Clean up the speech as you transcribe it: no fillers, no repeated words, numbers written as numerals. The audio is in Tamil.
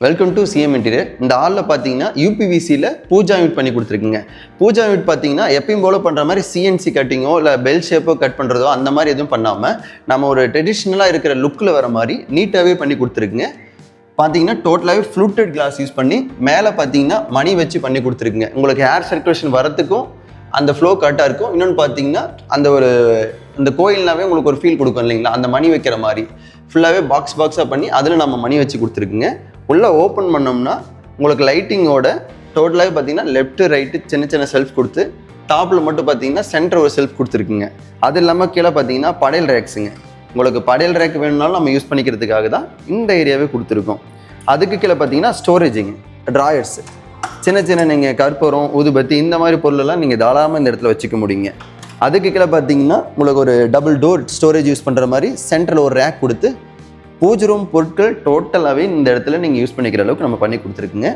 Welcome to CM interior. இந்த ஹாலில் பார்த்தீங்கன்னா யூபிவிசியில் பூஜா யூனிட் பண்ணி கொடுத்துருக்குங்க. பூஜா யூனிட் பார்த்தீங்கன்னா எப்பயும் போல பண்ணுற மாதிரி சிஎன்சி கட்டிங்கோ இல்லை பெல் ஷேப்போ கட் பண்ணுறதோ அந்த மாதிரி எதுவும் பண்ணாமல் நம்ம ஒரு ட்ரெடிஷ்னலாக இருக்கிற லுக்கில் வர மாதிரி நீட்டாகவே பண்ணி கொடுத்துருக்குங்க. பார்த்தீங்கன்னா டோட்டலாகவே ஃப்ளூட்டட் கிளாஸ் யூஸ் பண்ணி மேலே பார்த்தீங்கன்னா மணி வச்சு பண்ணி கொடுத்துருக்குங்க. உங்களுக்கு ஏர் சர்க்குலேஷன் வரத்துக்கும் அந்த ஃப்ளோ கரெக்டாக இருக்கும். இன்னொன்று பார்த்தீங்கன்னா அந்த கோயில்னாவே உங்களுக்கு ஒரு ஃபீல் கொடுக்கும் இல்லைங்களா, அந்த மணி வைக்கிற மாதிரி ஃபுல்லாகவே பாக்ஸாக பண்ணி அதில் நம்ம மணி வச்சு கொடுத்துருக்குங்க. உள்ளே ஓப்பன் பண்ணோம்னா உங்களுக்கு லைட்டிங்கோட டோட்டலாகவே பார்த்தீங்கன்னா லெஃப்ட்டு ரைட்டு சின்ன சின்ன செல்ஃப் கொடுத்து டாப்பில் மட்டும் பார்த்தீங்கன்னா சென்டர் ஒரு செல்ஃப் கொடுத்துருக்குங்க. அது இல்லாமல் கீழே பார்த்தீங்கன்னா படையல் ரேக்ஸுங்க. உங்களுக்கு படையல் ரேக் வேணும்னாலும் நம்ம யூஸ் பண்ணிக்கிறதுக்காக தான் இந்த ஏரியாவே கொடுத்துருக்கோம். அதுக்கு கீழே பார்த்தீங்கன்னா ஸ்டோரேஜிங்க, ட்ராயர்ஸு, சின்ன சின்ன நீங்கள் கற்பூரம் ஊதுபத்தி இந்த மாதிரி பொருளெல்லாம் நீங்கள் தாராளமாக இந்த இடத்துல வச்சுக்க முடியுங்க. அதுக்கு கீழே பார்த்தீங்கன்னா உங்களுக்கு ஒரு டபுள் டோர் ஸ்டோரேஜ் யூஸ் பண்ணுற மாதிரி சென்டரில் ஒரு ரேக் கொடுத்து பூஜை ரூம் பொருட்கள் டோட்டலாகவே இந்த இடத்துல நீங்கள் யூஸ் பண்ணிக்கிற அளவுக்கு நம்ம பண்ணி கொடுத்துருக்குங்க.